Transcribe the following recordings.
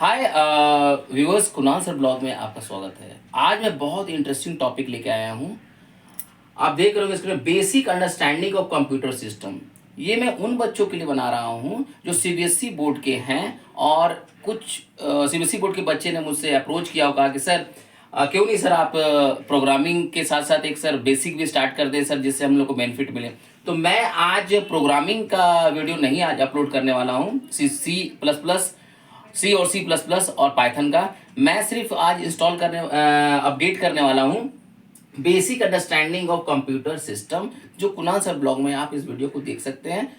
हाय viewers, Kunal sir blog में आपका स्वागत है। आज मैं बहुत इंटरेस्टिंग टॉपिक लेके आया हूँ। आप देख रहे हो स्क्रीन में, basic understanding of computer system. ये मैं उन बच्चों के लिए बना रहा हूँ जो सीबीएसई बोर्ड के हैं, और कुछ सीबीएसई बोर्ड के बच्चे ने मुझसे अप्रोच किया और कहा कि सर क्यों नहीं सर आप प्रोग्रामिंग के साथ साथ एक सर बेसिक भी स्टार्ट कर दें सर, जिससे हम लोग को बेनिफिट मिले। तो मैं आज प्रोग्रामिंग का वीडियो नहीं आज अपलोड करने वाला हूँ, सी प्लस प्लस सी और सी प्लस प्लस और पाइथन का। मैं सिर्फ आज इंस्टॉल करने अपडेट करने वाला हूँ basic understanding of computer system, जो कुणाल सर ब्लॉग में आप इस वीडियो को देख सकते हैं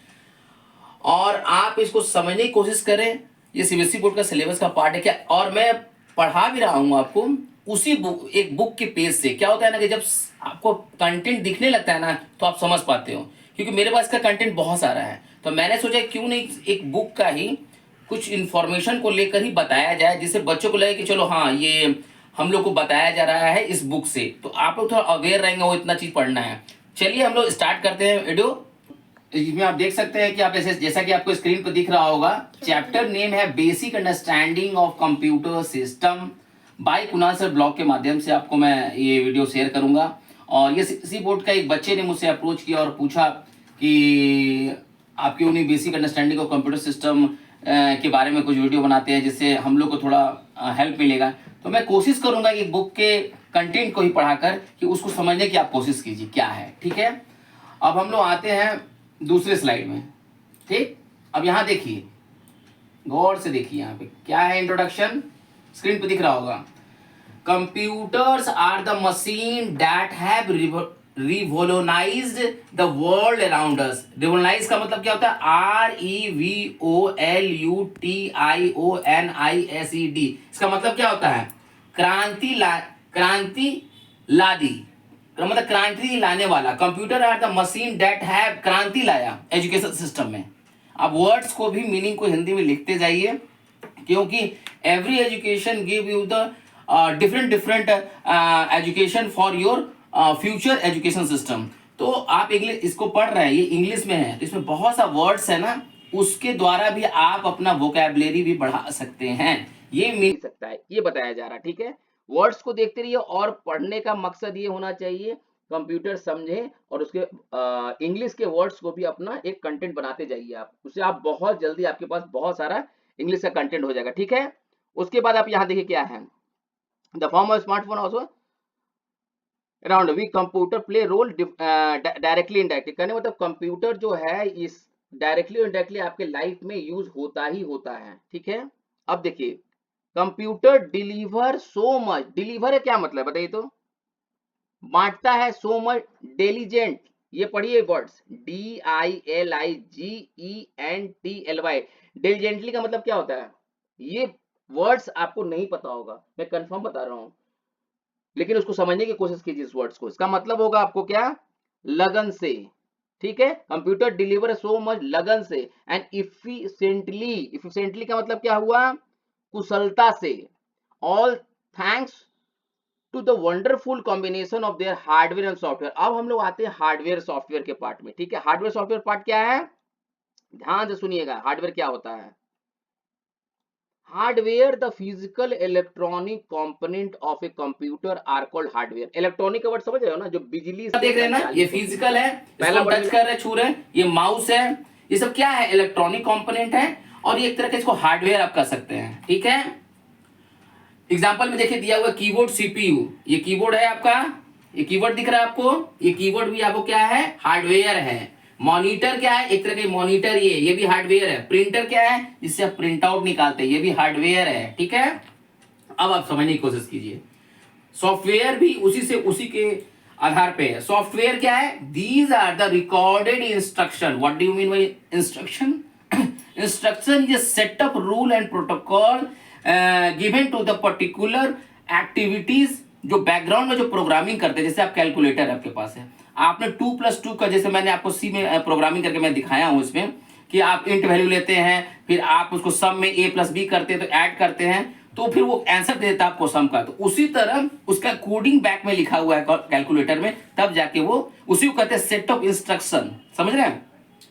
और आप इसको समझने की कोशिश करें। ये सीबीएसई बोर्ड का सिलेबस का पार्ट है क्या, और मैं पढ़ा भी रहा हूँ आपको उसी एक बुक के पेज से। क्या होता है ना कि जब आपको कंटेंट दिखने लगता है ना, तो आप समझ पाते हो, क्योंकि मेरे पास का कंटेंट बहुत सारा है। तो मैंने सोचा क्यों नहीं एक बुक का ही कुछ इन्फॉर्मेशन को लेकर ही बताया जाए, जिससे बच्चों को लगे कि चलो हाँ, ये हम लोग को बताया जा रहा है इस बुक से, तो आप लोग थोड़ा अवेयर रहेंगे, वो इतना चीज पढ़ना है। चलिए हम लोग स्टार्ट करते हैं वीडियो। इसमें आप देख सकते हैं कि आप जैसा कि आपको स्क्रीन पर दिख रहा होगा, चैप्टर नेम है basic understanding of computer system by Kunal sir blog के माध्यम से आपको मैं ये वीडियो शेयर करूंगा। और ये सी बोर्ड का एक बच्चे ने मुझसे अप्रोच किया और पूछा कि आप क्यों नहीं basic understanding of computer system के बारे में कुछ वीडियो बनाते हैं, जिससे हम लोग को थोड़ा हेल्प मिलेगा। तो मैं कोशिश करूंगा कि बुक के कंटेंट को ही पढ़ाकर कि उसको समझने की आप कोशिश कीजिए क्या है। ठीक है, अब हम लोग आते हैं दूसरे स्लाइड में। ठीक, अब यहाँ देखिए, गौर से देखिए, यहाँ पे क्या है, इंट्रोडक्शन स्क्रीन पे दिख रहा होगा। Computers are the machine that have revolutionised the world around us. Revolutionise का मतलब क्या होता है? REVOLUTIONISED। इसका मतलब क्या होता है? क्रांति लादी, मतलब क्रांति लाने वाला। Computer are the machine that have क्रांति लाया एजुकेशन सिस्टम में। आप वर्ड्स को भी मीनिंग को हिंदी में लिखते जाइए, क्योंकि every education give you the different education for your future education system. तो आप इंग्लिश इसको पढ़ रहे हैं, ये इंग्लिश में है, इसमें बहुत सा वर्ड्स है ना, उसके द्वारा भी आप अपना वोकैबुलरी भी बढ़ा सकते हैं। ये मिल सकता है, ये बताया जा रहा है। ठीक है, वर्ड्स को देखते रहिए, और पढ़ने का मकसद ये होना चाहिए कंप्यूटर समझे, और उसके इंग्लिश के वर्ड्स को भी अपना एक कंटेंट बनाते जाइए आप, उससे आप बहुत जल्दी आपके पास बहुत सारा इंग्लिश का कंटेंट हो जाएगा। ठीक है, उसके बाद आप यहाँ देखिए क्या है, the form of smartphone also around we computer play role directly indirectly. कहने मतलब कंप्यूटर जो है इस डायरेक्टली और इनडायरेक्टली आपके लाइफ में यूज होता ही होता है। ठीक है, अब देखिए, computer deliver so much. Deliver है क्या मतलब बताइए तो? बांटता है, सो मच डेलीजेंट। ये पढ़िए वर्ड्स, DILIGENTLY। डिलीजेंटली का मतलब क्या होता है? ये वर्ड्स आपको नहीं पता होगा, मैं कंफर्म बता रहा हूं, लेकिन उसको समझने की कोशिश कीजिए इस वर्ड्स को। इसका मतलब होगा आपको क्या? लगन से। ठीक है, कंप्यूटर डिलीवर सो मच लगन से एंड इफिशिएंटली। इफिशिएंटली का मतलब क्या हुआ? कुशलता से। All thanks to the wonderful combination of their hardware and software. अब हम लोग आते हैं हार्डवेयर सॉफ्टवेयर के पार्ट में। ठीक है, हार्डवेयर सॉफ्टवेयर पार्ट क्या है, ध्यान से सुनिएगा। हार्डवेयर क्या होता है? Hardware the physical electronic component of a computer are called hardware. Electronic का वर्ड समझ रहे हो ना, जो बिजली से देख रहे हैं ना, ये फिजिकल है, पहला टच कर रहे, छू रहे, ये माउस है, ये सब क्या है? इलेक्ट्रॉनिक कंपोनेंट है, और ये एक तरह के इसको हार्डवेयर आप कर सकते हैं। ठीक है, एग्जांपल में देखिए दिया हुआ कीबोर्ड सीपीयू, ये कीबोर्ड है आपका, ये कीबोर्ड दिख रहा है आपको, ये कीबोर्ड भी आपको क्या है? हार्डवेयर है। मॉनिटर क्या है? एक तरह का मॉनिटर, ये भी हार्डवेयर है। प्रिंटर क्या है? जिससे आप प्रिंट आउट निकालते हैं, ये भी हार्डवेयर है। ठीक है, अब आप समझने की कोशिश कीजिए। सॉफ्टवेयर भी उसी के आधार पे है। सॉफ्टवेयर क्या है? These are the recorded instruction. What do you mean by instruction? Instruction is setup rule and protocol given to the particular activities, जो बैकग्राउंड में जो प्रोग्रामिंग करते हैं। जैसे आप कैलकुलेटर आपके पास है, आपने 2+2 का, जैसे मैंने आपको सी में प्रोग्रामिंग करके मैं दिखाया हूं इसमें, कि आप इंट वैल्यू लेते हैं, फिर आप उसको सम में a+b करते हैं, तो ऐड करते हैं, तो फिर वो आंसर देता है आपको सम का। तो उसी तरह उसका कोडिंग बैक में लिखा हुआ है कैलकुलेटर में, तब जाके वो उसी को कहते हैं सेट ऑफ इंस्ट्रक्शन। समझ रहे हैं?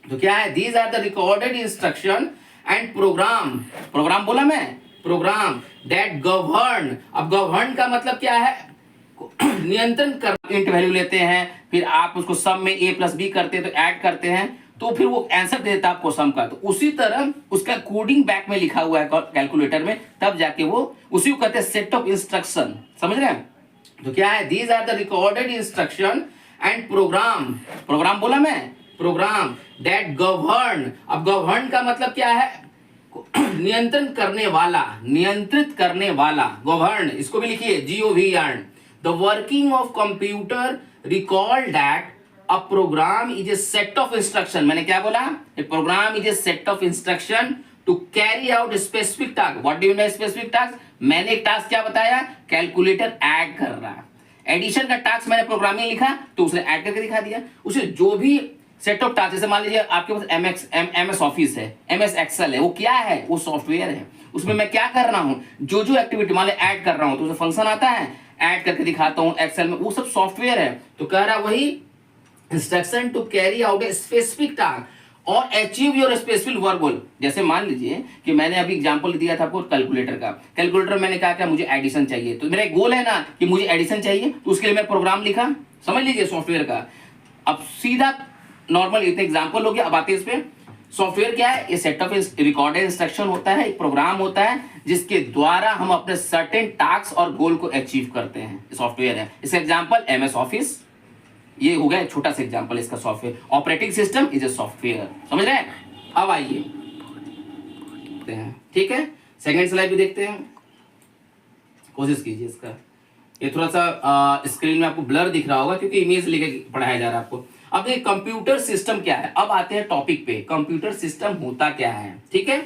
तो क्या है? These are the recorded instruction and program. Program बोला मैं, प्रोग्राम दैट गवर्न। अब गवर्न का मतलब क्या है, नियंत्रण कर, इंट वैल्यू लेते हैं, फिर आप उसको सम में a प्लस बी करते हैं तो ऐड करते हैं, तो फिर वो आंसर देता है आपको सम का। तो उसी तरह उसका कोडिंग बैक में लिखा हुआ है कैलकुलेटर में, तब जाके वो उसी को कहते हैं सेट ऑफ इंस्ट्रक्शन। समझ रहे हैं? तो क्या है, these are the recorded instruction and program, program बोला मैं, प्रोग्राम दैट गवर्न। अब गवर्न का मतलब क्या है, नियंत्रण करने वाला, नियंत्रित करने वाला, गवर्न। इसको भी लिखिए GOVERN। The working of computer recall that a program is a set of instruction. मैंने क्या बोला, a program is a set of instruction to carry out specific task. What do you know specific task? मैंने एक task क्या बताया, calculator add कर रहा है, एडिशन का टास्क मैंने प्रोग्रामिंग लिखा तो उसने ऐड करके दिखा दिया। उसे जो भी सेट ऑफ टास्क, जैसे मान लीजिए आपके पास MS ऑफिस है, MS एक्सेल है, वो क्या है, वो सॉफ्टवेयर है। उसमें मैं क्या कर रहा हूं, जो जो एक्टिविटी मान ली ऐड कर रहा हूं तो उसे फंक्शन आता है, ऐड करके दिखाता हूं एक्सेल में, वो सब सॉफ्टवेयर है। तो कह रहा वही instruction to carry out a specific task और achieve your specific work goal. जैसे मान लीजिए कि मैंने अभी एग्जांपल दिया था आपको कैलकुलेटर का, कैलकुलेटर मैंने कहा क्या, मुझे एडिशन चाहिए, तो मेरा एक गोल है ना कि मुझे एडिशन चाहिए, तो उसके लिए मैं प्रोग्राम लिखा, समझ लीजिए सॉफ्टवेयर का। अब सीधा नॉर्मल इतने एग्जांपल हो गया, अब आते हैं इस पे। सॉफ्टवेयर क्या है, ये सेट ऑफ रिकॉर्डेड इंस्ट्रक्शन होता है, एक प्रोग्राम होता है जिसके द्वारा हम अपने सर्टेन टास्क और गोल को अचीव करते हैं, सॉफ्टवेयर है। इसका एग्जांपल MS ऑफिस, ये हो गया छोटा सा एग्जांपल इसका software. Operating system is a software, समझ रहे हैं? अब आइए ठीक है, सेकेंड स्लाइड भी देखते हैं, कोशिश कीजिए इसका। ये थोड़ा सा स्क्रीन में आपको ब्लर दिख रहा होगा क्योंकि इमेज लेके पढ़ाया जा रहा है आपको। अब देखिए कंप्यूटर सिस्टम क्या है, अब आते हैं टॉपिक पे, कंप्यूटर सिस्टम होता क्या है। ठीक है,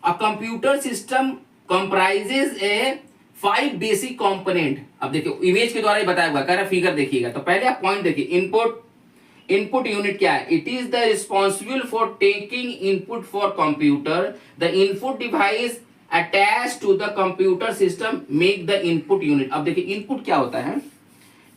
a computer system comprises A 5 basic component. अब देखिए इमेज के द्वारा ही बताया हुआ, कह रहा फिगर देखिएगा, तो पहले आप पॉइंट देखिए, इनपुट यूनिट क्या है, it is the responsible for taking input for computer, the input device attach to the computer system make the input unit. अब देखिए इनपुट क्या होता है,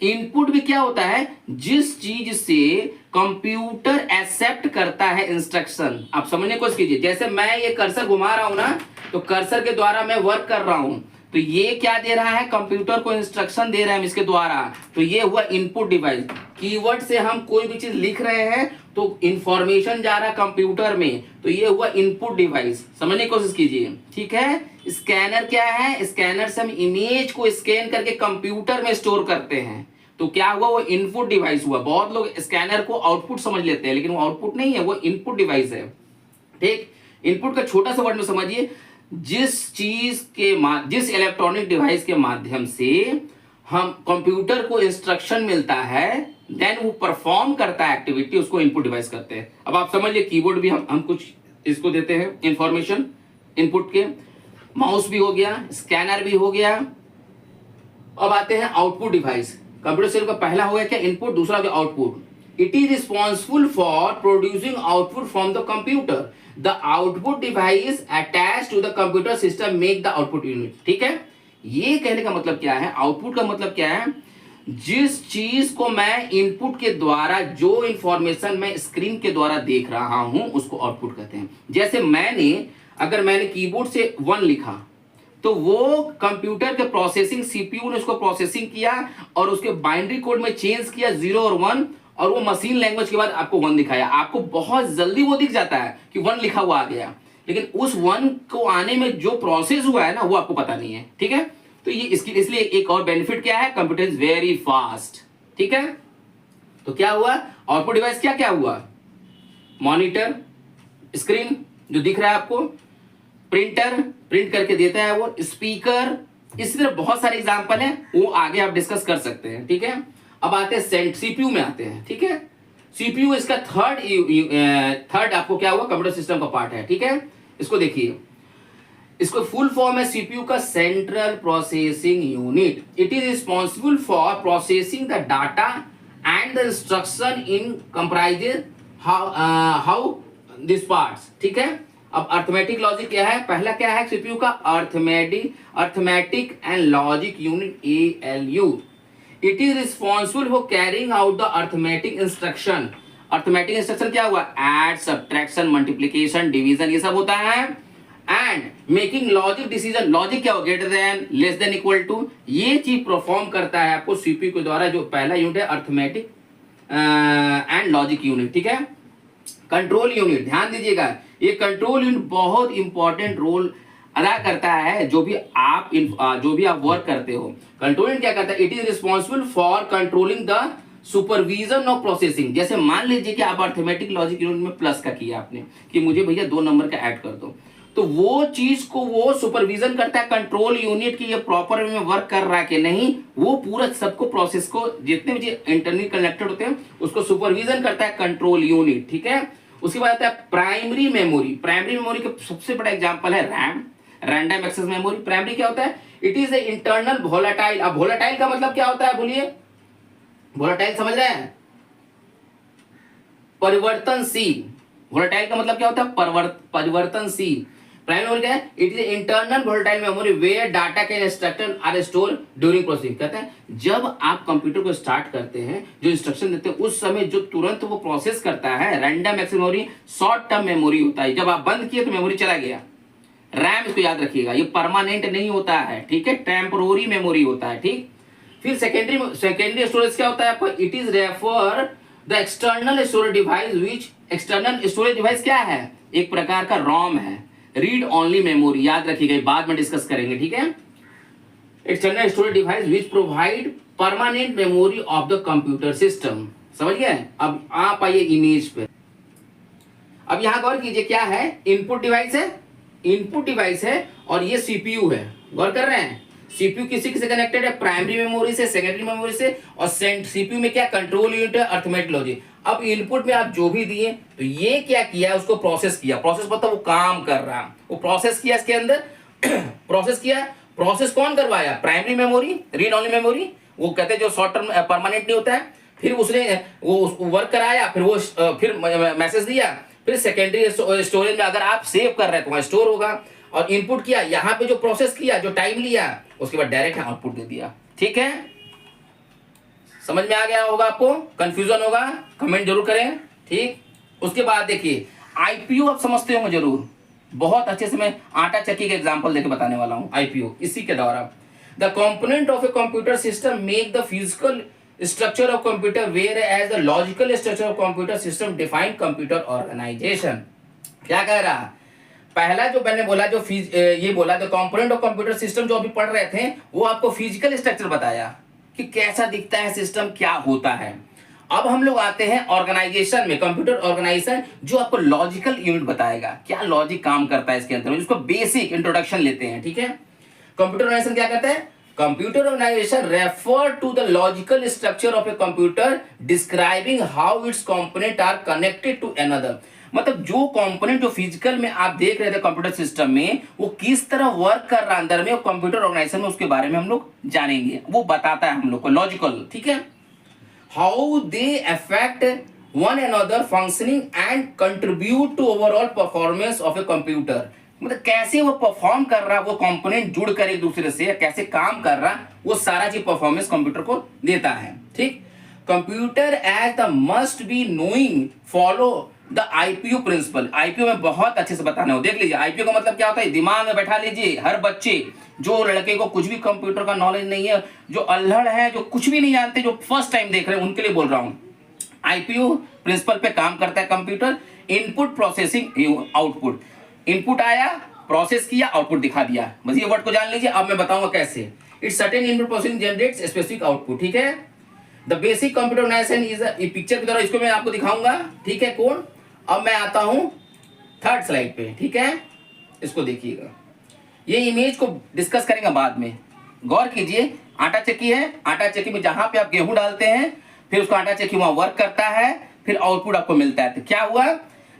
इनपुट भी क्या होता है, जिस चीज से कंप्यूटर एक्सेप्ट करता है इंस्ट्रक्शन। आप समझने की कोशिश कीजिए, जैसे मैं ये कर्सर घुमा रहा हूं ना, तो कर्सर के द्वारा मैं वर्क कर रहा हूं, तो ये क्या दे रहा है, कंप्यूटर को इंस्ट्रक्शन दे रहे हैं इसके द्वारा, तो ये हुआ इनपुट डिवाइस। कीवर्ड से हम कोई भी चीज लिख रहे हैं तो इंफॉर्मेशन जा रहा है कंप्यूटर में, तो ये हुआ इनपुट डिवाइस, समझने की कोशिश कीजिए। ठीक है, स्कैनर क्या है, स्कैनर से हम इमेज को स्कैन करके कंप्यूटर में स्टोर करते हैं, तो क्या हुआ, वो इनपुट डिवाइस हुआ। बहुत लोग स्कैनर को आउटपुट समझ लेते हैं, लेकिन वो आउटपुट नहीं है, वो इनपुट डिवाइस है। ठीक, इनपुट का छोटा सा वर्ड में समझिए, जिस इलेक्ट्रॉनिक डिवाइस के माध्यम से हम कंप्यूटर को इंस्ट्रक्शन मिलता है, देन वो परफॉर्म करता है एक्टिविटी, उसको इनपुट डिवाइस कहते हैं। अब आप समझ लिए, कीबोर्ड भी हम कुछ इसको देते हैं इंफॉर्मेशन इनपुट के, माउस भी हो गया, स्कैनर भी हो गया। अब आते हैं आउटपुट डिवाइस। कंप्यूटर सिस्टम का पहला हो गया क्या, इनपुट, दूसरा हो गया output. It is responsible for producing output from the computer, the output device attach to the computer system make the output unit. ठीक है, ये कहने का मतलब क्या है, आउटपुट का मतलब क्या है, जिस चीज को मैं इनपुट के द्वारा, जो इंफॉर्मेशन मैं स्क्रीन के द्वारा देख रहा हूं, उसको आउटपुट कहते हैं। जैसे अगर मैंने कीबोर्ड से 1 लिखा, तो वो कंप्यूटर के प्रोसेसिंग, सीपीयू ने उसको प्रोसेसिंग किया और उसके बाइनरी कोड में चेंज किया 0 और 1, और वो मशीन लैंग्वेज के बाद आपको 1 दिखाया। आपको बहुत जल्दी वो दिख जाता है कि 1 लिखा हुआ आ गया, लेकिन उस 1 को आने में जो प्रोसेस हुआ है ना, वो आपको पता नहीं है। ठीक है, तो ये इसलिए एक और बेनिफिट क्या है, कंप्यूटर इज वेरी फास्ट। ठीक है, तो क्या हुआ, आउटपुट डिवाइस क्या क्या हुआ, मॉनिटर, स्क्रीन जो दिख रहा है आपको, प्रिंटर प्रिंट करके देता है वो, स्पीकर, इसी तरह बहुत सारे एग्जांपल हैं, वो आगे आप डिस्कस कर सकते हैं। ठीक है, अब आते हैं सीपीयू में आते हैं। ठीक है, सीपीयू इसका थर्ड आपको क्या हुआ, कंप्यूटर सिस्टम का पार्ट है। ठीक है, इसको देखिए, इसको फुल फॉर्म है सीपीयू का, central processing unit. It is responsible for processing the data and the instruction in comprises how this parts. ठीक है, अब अर्थमेटिक लॉजिक क्या है, पहला क्या है सीपीयू का, arithmetic and logic unit, ALU। It is responsible for carrying out the arithmetic instruction. Arithmetic instruction क्या हुआ, ऐड, सब्ट्रैक्शन, मल्टीप्लिकेशन, डिवीजन, ये सब होता है। And making logic decision, logic क्या हो, greater than, less than, equal to, ये चीज परफॉर्म करता है आपको सीपीयू के द्वारा। जो पहला यूनिट है अर्थमेटिक एंड लॉजिक यूनिट, ठीक है। कंट्रोल यूनिट, ध्यान दीजिएगा, ये कंट्रोल यूनिट बहुत इंपॉर्टेंट रोल अदा करता है। जो भी आप वर्क करते हो, कंट्रोल यूनिट क्या करता है, it is responsible for controlling the supervision of processing. जैसे मान लीजिए कि आप अर्थमेटिक लॉजिक यूनिट में प्लस का किया आपने कि मुझे भैया 2 नंबर का ऐड कर दो, तो वो चीज को वो सुपरविजन करता है कंट्रोल यूनिट की ये प्रॉपर में वर्क कर रहा है कि नहीं। वो पूरा सबको प्रोसेस को जितने भी इंटरनली कनेक्टेड होते हैं उसको सुपरविजन करता है कंट्रोल यूनिट, ठीक है। उसके बाद आता है प्राइमरी मेमोरी। प्राइमरी मेमोरी का सबसे बड़ा एग्जांपल है RAM, random access memory. Primary क्या होता है, it is a internal volatile. अब वोलेटाइल का मतलब क्या होता है, बोलिए, वोलेटाइल समझ रहे हैं, परिवर्तनशील। वोलेटाइल का मतलब क्या होता है, परिवर्तनशील। प्राइमरी मेमोरी क्या है, it is internal volatile memory where data के instruction are store during processing. कहते हैं जब आप कंप्यूटर को स्टार्ट करते हैं, जो इंस्ट्रक्शन देते हैं उस समय जो तुरंत वो प्रोसेस करता है, random access memory short term memory होता है। जब आप बंद किए तो मेमोरी चला गया। रैम, इसको याद रखिएगा, ये परमानेंट नहीं होता है, ठीक है, टेम्पोररी मेमोरी होता है, ठीक। फिर सेकेंडरी स्टोरेज क्या होता है आपको, it is refer the external storage device which, external storage device क्या है, एक प्रकार का रोम है, रीड ओनली मेमोरी, याद रखिएगा, बाद में डिस्कस करेंगे, ठीक है। External storage device which provide permanent memory of the computer system. समझ गए। अब आप आइए इमेज पे। अब यहां गौर कीजिए, क्या है, इनपुट डिवाइस है, इनपुट डिवाइस है और ये सीपीयू है। गौर कर रहे हैं, सीपीयू किसी से कनेक्टेड है, प्राइमरी मेमोरी से, सेकेंडरी मेमोरी से, और सीपीयू में क्या, कंट्रोल यूनिट है, अर्थमेटिक लॉजिक। अब इनपुट में आप जो भी दिए तो ये क्या किया, उसको प्रोसेस किया। प्रोसेस मतलब वो काम कर रहा, वो प्रोसेस किया इसके अंदर प्रोसेस किया। प्रोसेस कौन करवाया, primary memory, read only memory, वो कहते हैं जो शॉर्ट टर्म परमानेंट नहीं होता है। फिर उसने वो वर्क कराया, फिर वो फिर मैसेज दिया, फिर सेकेंडरी स्टोरेज में अगर आप सेव कर रहे हैं तो वहां स्टोर होगा, और इनपुट किया, यहाँ पे जो प्रोसेस किया, जो टाइम लिया, उसके बाद डायरेक्ट आउटपुट दे दिया, ठीक है। समझ में आ गया होगा आपको, कंफ्यूजन होगा कमेंट जरूर करें, ठीक। उसके बाद देखिए आईपीयू आप समझते होंगे जरूर, बहुत अच्छे से मैं आटा चक्की का एग्जांपल देके बताने वाला हूं। आईपीयू इसी के द्वारा, the component of a computer system make the physical structure of computer whereas the logical structure of computer system define computer organisation. क्या कह रहा, पहला जो मैंने बोला, जो ये बोला the component of computer system, जो अभी पढ़ रहे थे, वो आपको फिजिकल स्ट्रक्चर बताया कि कैसा दिखता है सिस्टम, क्या होता है। अब हम लोग आते हैं ऑर्गेनाइजेशन में, कंप्यूटर ऑर्गेनाइजेशन, जो आपको लॉजिकल यूनिट बताएगा, क्या लॉजिक काम करता है इसके अंदर, इसको बेसिक इंट्रोडक्शन लेते हैं, ठीक है। कंप्यूटर ऑर्गेनाइजेशन क्या कहता है, computer organisation refer to the logical structure of a computer describing how its component are connected to another. मतलब जो कंपोनेंट जो फिजिकल में आप देख रहे थे कंप्यूटर सिस्टम में, वो किस तरह वर्क कर रहा है अंदर में, कंप्यूटर ऑर्गेनाइजेशन में, उसके बारे में हम लोग जानेंगे, वो बताता है हम लोग को लॉजिकल, ठीक है। How they affect one another functioning and contribute to overall performance of a computer. मतलब कैसे वो परफॉर्म कर रहा है, वो कंपोनेंट जुड़ कर एक दूसरे से कैसे काम कर रहा, वो सारा चीज परफॉर्मेंस कंप्यूटर को देता है, ठीक। Computer as the must be knowing follow the IPU principle. IPU में बहुत अच्छे से बताना हो, देख लीजिए आईपीयू का मतलब क्या होता है, दिमाग में बैठा लीजिए। हर बच्चे, जो लड़के को कुछ भी कंप्यूटर का नॉलेज नहीं है, जो अल्हड़ है, जो कुछ भी नहीं जानते, जो फर्स्ट टाइम देख रहे हैं, उनके लिए बोल रहा हूं। आईपीयू प्रिंसिपल पे काम करता है computer. Input, processing, output. Input आया, प्रोसेस किया, आउटपुट दिखा दिया, बस ये वर्ड को जान लीजिए। अब मैं बताऊंगा कैसे। It's certain input processing generates specific output, ठीक है। The basic computer organisation is picture की तरह, इसको मैं आपको दिखाऊंगा, ठीक है। कौन, अब मैं आता हूं थर्ड स्लाइड पे, ठीक है। इसको देखिएगा, ये इमेज को डिस्कस करेंगे बाद में। गौर कीजिए, आटा चक्की है, आटा चक्की में जहां पे आप गेहूं डालते हैं, फिर उसको आटा चक्की वहां वर्क करता है, फिर आउटपुट आपको मिलता है। तो क्या हुआ,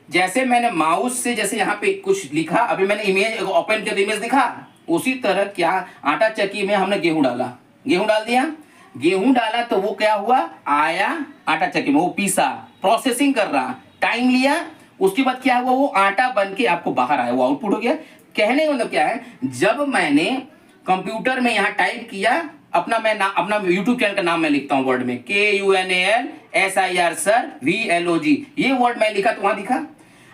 जैसे मैंने माउस से जैसे यहाँ पे कुछ लिखा, अभी मैंने इमेज ओपन किया तो इमेज दिखा, उसी तरह क्या आटा चक्की में हमने गेहूं डाला, गेहूं डाल दिया, गेहूं डाला तो वो क्या हुआ, आया आटा चक्की में, वो पीसा, प्रोसेसिंग कर रहा, टाइम लिया, उसके बाद क्या हुआ, वो आटा बन के आपको बाहर आया, वो आउटपुट हो गया। कहने का मतलब क्या है, जब मैंने कंप्यूटर में यहाँ टाइप किया अपना, मैं अपना यूट्यूब चैनल का नाम मैं लिखता हूँ वर्ड में, KUNALSIR सर VLOG, ये वर्ड मैं लिखा तो वहां दिखा।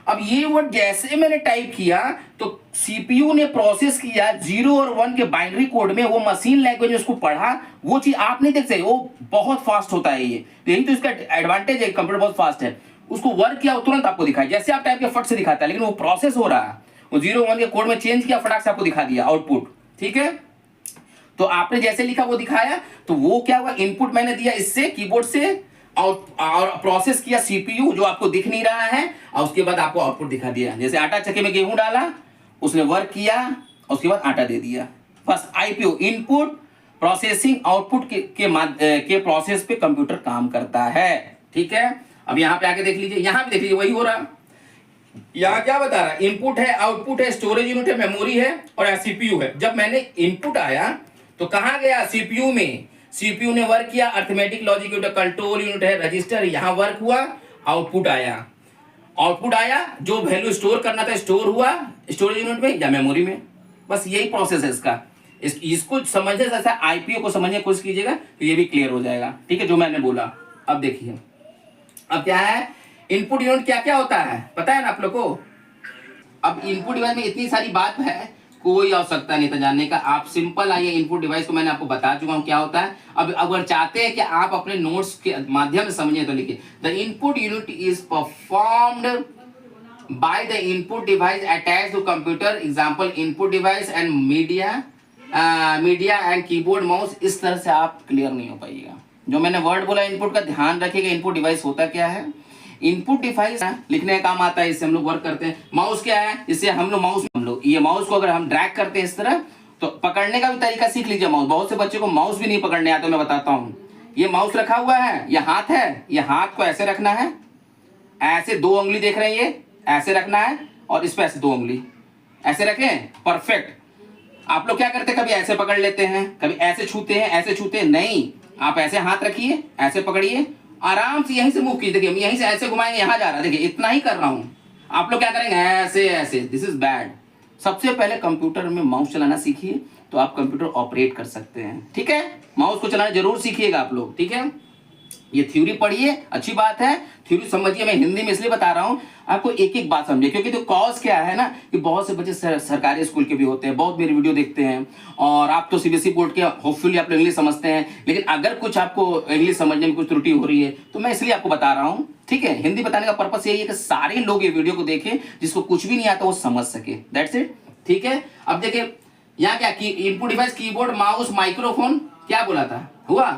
अब ये वर्ड जैसे मैंने टाइप किया तो सीपीयू ने प्रोसेस किया 0 और 1 के बाइनरी कोड में, वो मशीन लैंग्वेज में उसको पढ़ा, वो चीज आप नहीं देख सकते, वो बहुत फास्ट होता है ये, तो यही तो इसका एडवांटेज है, कंप्यूटर बहुत फास्ट है। उसको वर्क किया तुरंत आपको दिखाई, जैसे आप टाइप के फट से दिखाता है, लेकिन वो प्रोसेस हो रहा है, वो 0 1 के कोड में चेंज किया, फटाक से आपको दिखा दिया आउटपुट। ठीक है, तो आपने जैसे लिखा वो दिखाया, तो वो क्या हुआ, इनपुट मैंने दिया इससे कीबोर्ड से और प्रोसेस किया सीपीयू जो आपको दिख नहीं रहा है, और उसके बाद आपको आउटपुट दिखा दिया। जैसे आटा चक्की में गेहूं डाला, उसने वर्क किया, उसके बाद आटा दे दिया। बस आईपीओ, इनपुट प्रोसेसिंग आउटपुट के प्रोसेस पे कंप्यूटर काम करता है। ठीक है, अब यहाँ पे आके देख लीजिए, यहाँ पे देख लीजिए वही हो रहा। यहाँ क्या बता रहा है, इनपुट है, आउटपुट है, स्टोरेज यूनिट है, मेमोरी है और सीपीयू है। जब मैंने इनपुट आया तो कहाँ गया, सीपीयू में, सीपीयू ने वर्क किया, arithmetic logic unit, control unit है, रजिस्टर, यहाँ वर्क हुआ, आउटपुट आया, आउटपुट आया, जो वैल्यू स्टोर करना था स्टोर हुआ स्टोरेज यूनिट में या मेमोरी में। बस यही प्रोसेस है इसका। इसको समझने से आईपीओ को समझने की कोशिश कीजिएगा तो ये भी क्लियर हो जाएगा। ठीक है, जो मैंने बोला। अब देखिए, अब क्या है, इनपुट यूनिट क्या क्या होता है पता है ना आप लोग को। अब इनपुट डिवाइस में इतनी सारी बात है, कोई आवश्यकता नहीं था जानने का। आप सिंपल आइए, इनपुट डिवाइस को मैंने आपको बता चुका हूं क्या होता है। अब अगर चाहते हैं कि आप अपने नोट्स के माध्यम से समझें तो लिखिए, the input unit is performed by the input device attached to computer, example input device and media and keyboard mouse. इस तरह से आप क्लियर नहीं हो पाइएगा। जो मैंने वर्ड बोला इनपुट का, ध्यान रखिएगा। इनपुट डिवाइस होता क्या है, इनपुट डिवाइस लिखने का काम आता है, इससे हम लोग वर्क करते हैं। माउस क्या है, इससे हम लोग ये माउस को अगर हम ड्रैग करते हैं इस तरह, तो पकड़ने का भी तरीका सीख लीजिए माउस। बहुत से बच्चे को माउस भी नहीं पकड़ने आता, मैं बताता हूँ। ये माउस रखा हुआ है, ये हाथ है, ये हाथ को ऐसे रखना है, ऐसे 2 उंगली देख रहे हैं, ये ऐसे रखना है, और इस पे ऐसे 2 उंगली ऐसे रखें, परफेक्ट। आप लोग क्या करते हैं, कभी ऐसे पकड़ लेते हैं, कभी ऐसे छूते हैं, ऐसे छूते हैं, नहीं, आप ऐसे हाथ रखिए, ऐसे पकड़िए, आराम से यहीं से मूव कीजिए। देखिए यहीं से ऐसे घुमाएंगे, यहाँ जा रहा है, देखिए इतना ही कर रहा हूँ। आप लोग क्या करेंगे, ऐसे ऐसे, दिस इज बैड। सबसे पहले कंप्यूटर में माउस चलाना सीखिए, तो आप कंप्यूटर ऑपरेट कर सकते हैं। ठीक है, माउस को चलाना जरूर सीखिएगा आप लोग। ठीक है, ये थ्योरी पढ़िए, अच्छी बात है, थ्योरी समझिए। मैं हिंदी में इसलिए बता रहा हूँ आपको, एक एक बात समझिए, क्योंकि तो कॉज क्या है ना कि बहुत से बच्चे सरकारी स्कूल के भी होते हैं, बहुत मेरे वीडियो देखते हैं, और आप तो सीबीएसई बोर्ड के, होपफुली आप लोग इंग्लिश समझते हैं, लेकिन अगर कुछ आपको इंग्लिश समझने में कुछ त्रुटि हो रही है तो मैं इसलिए आपको बता रहा हूँ। ठीक है, हिंदी बताने का पर्पस यही है कि सारे लोग ये वीडियो को देखें, जिसको कुछ भी नहीं आता वो समझ सके, दैट्स इट। ठीक है, अब देखिए यहाँ क्या, input device, keyboard, mouse, microphone, क्या बोला था, हुआ।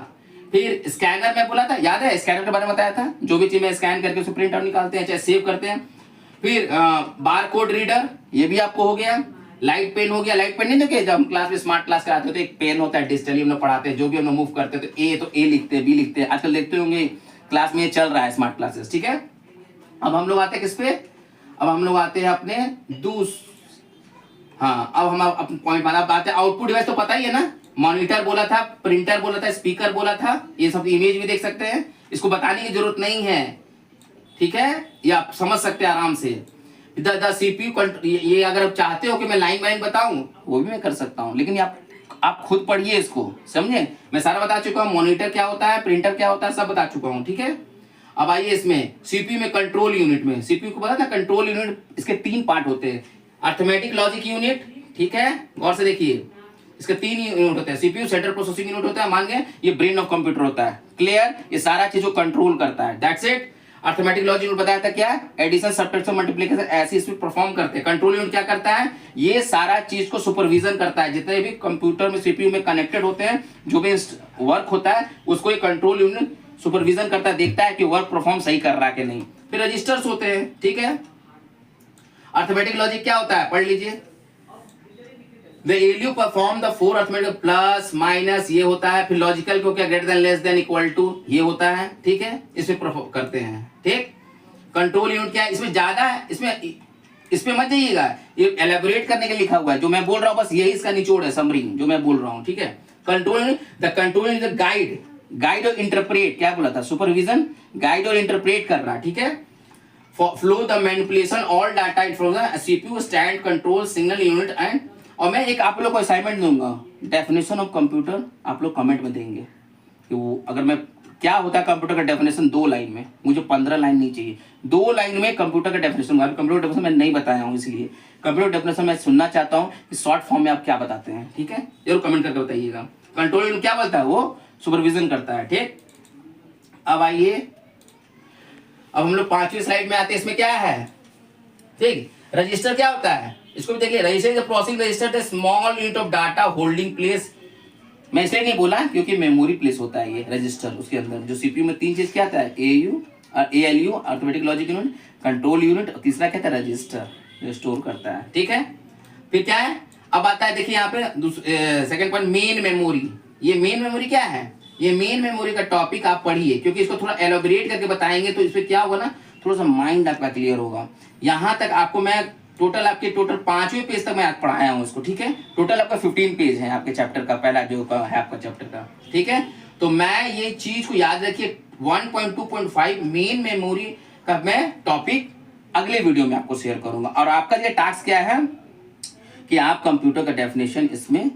फिर स्कैनर में बोला था, याद है स्कैनर के बारे में बताया था, जो भी चीज में स्कैन करके उसे प्रिंट आउट निकालते हैं, चाहे सेव करते हैं। फिर बार कोड रीडर, ये भी आपको हो गया। लाइट पेन हो गया, लाइट पेन नहीं देखिए, जब हम क्लास में स्मार्ट क्लास कराते हैं तो एक पेन होता है, डिजिटली हम लोग पढ़ाते हैं, जो भी हम लोग मूव करते हैं तो ए लिखते हैं, बी लिखते हैं, आजकल देखते होंगे क्लास में ये चल रहा है स्मार्ट क्लासेस। ठीक है, अब हम लोग आते हैं किस पे, अब हम लोग आते हैं अपने हाँ, अब हम अपने पॉइंट वाला बात है। आउटपुट डिवाइस तो पता ही है ना, मॉनिटर बोला था, प्रिंटर बोला था, स्पीकर बोला था, ये सब इमेज भी देख सकते हैं, इसको बताने की जरूरत नहीं है। ठीक है, ये आप समझ सकते हैं आराम से। द सीपीयू, ये अगर आप चाहते हो कि मैं लाइन बाइन बताऊं वो भी मैं कर सकता हूं, लेकिन आप खुद पढ़िए इसको, समझे। मैं सारा बता चुका हूं, मॉनिटर क्या होता है, प्रिंटर क्या होता है, सब बता चुका हूं। ठीक है, अब आइए इसमें सीपीयू में, कंट्रोल यूनिट में, सीपीयू को पता था कंट्रोल यूनिट, इसके 3 पार्ट होते हैं। अर्थमेटिक लॉजिक यूनिट, ठीक है, गौर से देखिए, इसके 3 यूनिट होते हैं। सीपीयू सेंट्रल प्रोसेसिंग यूनिट होता है, मान गए, ये ब्रेन ऑफ कंप्यूटर होता है, क्लियर, ये सारा चीज को कंट्रोल करता है, that's it. Arithmetic logic unit बताया था क्या, एडिशन, सब्ट्रैक्शन, मल्टीप्लिकेशन ऐसी इसमें परफॉर्म करते हैं। कंट्रोल यूनिट क्या करता है, ये सारा चीज को सुपरविजन करता है, जितने भी कंप्यूटर में सीपीयू में कनेक्टेड होते हैं, जो भी वर्क होता है उसको ये कंट्रोल यूनिट सुपरविजन करता है, देखता है कि वर्क परफॉर्म सही कर रहा है कि नहीं। फिर रजिस्टर्स होते हैं, ठीक है। अर्थमेटिक लॉजिक क्या होता है, पढ़ लीजिए, The ALU perform the 4 arithmetic plus minus, ये होता है। फिर लॉजिकल को क्या, greater than, less than, equal to, ये होता है। ठीक है, इसमें परफॉर्म करते हैं। ठीक, कंट्रोल यूनिट क्या है, इसमें ज्यादा है, इसमें मत जाइएगा, ये एलेबोरेट करने के लिखा हुआ है, जो मैं बोल रहा हूँ बस यही इसका निचोड़ है, समरी जो मैं बोल रहा हूँ। ठीक है, control, the control is the guide और इंटरप्रेट, क्या बोला था, सुपरविजन, गाइड और इंटरप्रेट करना। ठीक है, flow the manipulation all data from the CPU, stand, control, signal unit and. और मैं एक आप लोग को असाइनमेंट दूंगा, डेफिनेशन ऑफ कंप्यूटर आप लोग कमेंट में देंगे कि वो, अगर मैं क्या होता है कंप्यूटर का डेफिनेशन 2 लाइन में, मुझे 15 लाइन नहीं चाहिए, 2 लाइन में कंप्यूटर का डेफिनेशन। कंप्यूटर डेफिनेशन मैं नहीं बताया हूँ, इसलिए कंप्यूटर डेफिनेशन मैं सुनना चाहता हूँ कि शॉर्ट फॉर्म में आप क्या बताते हैं, ठीक है, जरूर कमेंट करके बताइएगा। कंट्रोल यूनिट क्या बोलता है, वो सुपरविजन करता है, ठीक। अब आइए, अब हम लोग 5वीं स्लाइड में आते हैं, इसमें क्या है, ठीक, रजिस्टर क्या होता है, इसको भी देखिए। Register is processing register the small unit of data holding place. मैं इसलिए नहीं बोला क्योंकि मेमोरी प्लेस होता है ये रजिस्टर, उसके अंदर जो सीपीयू में 3 चीज क्या आता है, एयू और ALU arithmetic logic unit, control unit, और तीसरा क्या था, रजिस्टर, जो स्टोर करता है, ठीक है। फिर क्या है, अब आता है देखिए यहाँ पे सेकंड पॉइंट, मेन मेमोरी। ये मेन मेमोरी क्या है, ये मेन मेमोरी का टॉपिक आप पढ़िए, क्योंकि इसको थोड़ा एलोबरेट करके बताएंगे तो इसमें क्या होगा ना, थोड़ा सा माइंड आपका क्लियर होगा। यहाँ तक आपको मैं टोटल 5वें पेज तक मैं पढ़ाया हूँ इसको, ठीक है। टोटल आपका 15 पेज है आपके चैप्टर का, पहला जो है आपका चैप्टर का, ठीक है। तो मैं ये चीज को याद रखिए, 1.2.5 मेन मेमोरी का मैं टॉपिक अगले वीडियो में आपको शेयर करूंगा। और आपका ये टास्क क्या है कि आप कंप्यूटर का डेफिनेशन इसमें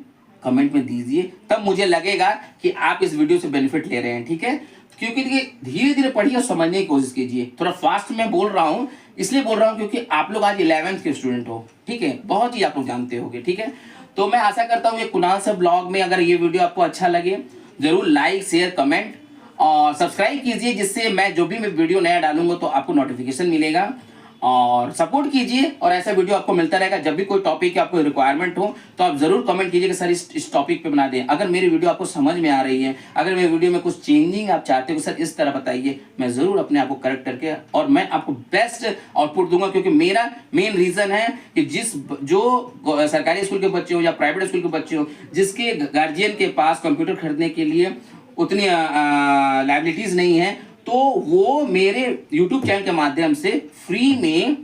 कमेंट में दीजिए, तब मुझे लगेगा कि आप इस वीडियो से बेनिफिट ले रहे हैं, ठीक है। क्योंकि देखिए धीरे धीरे पढ़िए और समझने की कोशिश कीजिए। थोड़ा फास्ट में बोल रहा हूँ, इसलिए बोल रहा हूँ क्योंकि आप लोग आज 11th के स्टूडेंट हो, ठीक है, बहुत ही आप लोग जानते होंगे, ठीक है। तो मैं आशा करता हूँ ये कुणाल सर ब्लॉग में अगर ये वीडियो आपको अच्छा लगे, जरूर लाइक शेयर कमेंट और सब्सक्राइब कीजिए, जिससे मैं जो भी मैं वीडियो नया डालूंगा तो आपको नोटिफिकेशन मिलेगा। और सपोर्ट कीजिए, और ऐसा वीडियो आपको मिलता रहेगा। जब भी कोई टॉपिक की आपको रिक्वायरमेंट हो तो आप जरूर कमेंट कीजिए कि सर इस टॉपिक पे बना दें। अगर मेरी वीडियो आपको समझ में आ रही है, अगर मेरी वीडियो में कुछ चेंजिंग आप चाहते हो सर इस तरह बताइए, मैं जरूर अपने आप को करेक्ट करके और मैं आपको बेस्ट आउटपुट दूंगा। क्योंकि मेरा मेन रीजन है कि जो सरकारी स्कूल के बच्चे हो या प्राइवेट स्कूल के बच्चे हो, जिसके गार्जियन के पास कंप्यूटर खरीदने के लिए उतनी लाइबिलिटीज नहीं है, तो वो मेरे YouTube चैनल के माध्यम से फ्री में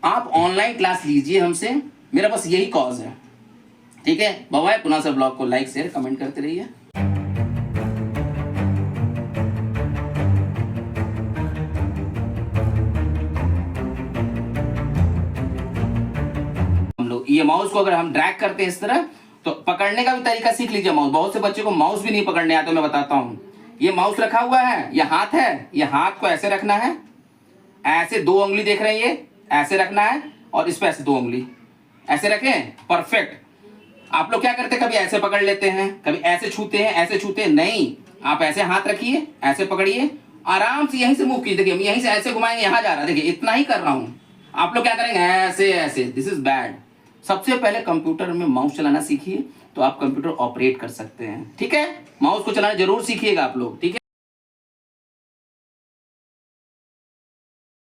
आप ऑनलाइन क्लास लीजिए हमसे, मेरा बस यही कॉज है, ठीक है। बाय, कुणाल सर ब्लॉग को लाइक शेयर कमेंट करते रहिए। हम लोग ये माउस को अगर हम ड्रैग करते हैं इस तरह, तो पकड़ने का भी तरीका सीख लीजिए माउस। बहुत से बच्चे को माउस भी नहीं पकड़ने आता, मैं बताता हूं। ये माउस रखा हुआ है, ये हाथ है, ये हाथ को ऐसे रखना है, ऐसे 2 उंगली देख रहे हैं, ये ऐसे रखना है, और इस पे ऐसे 2 उंगली ऐसे रखें, परफेक्ट। आप लोग क्या करते हैं, कभी ऐसे पकड़ लेते हैं, कभी ऐसे छूते हैं, ऐसे छूते हैं, नहीं, आप ऐसे हाथ रखिए, ऐसे पकड़िए, आराम से यहीं से मूव कीजिए। देखिए यहीं से ऐसे घुमाएंगे, यहाँ जा रहा है, देखिए इतना ही कर रहा हूं। आप लोग क्या करेंगे, ऐसे ऐसे, दिस इज बैड। सबसे पहले कंप्यूटर में माउस चलाना सीखिए, तो आप कंप्यूटर ऑपरेट कर सकते हैं, ठीक है। माउस को चलाना जरूर सीखिएगा आप लोग, ठीक है।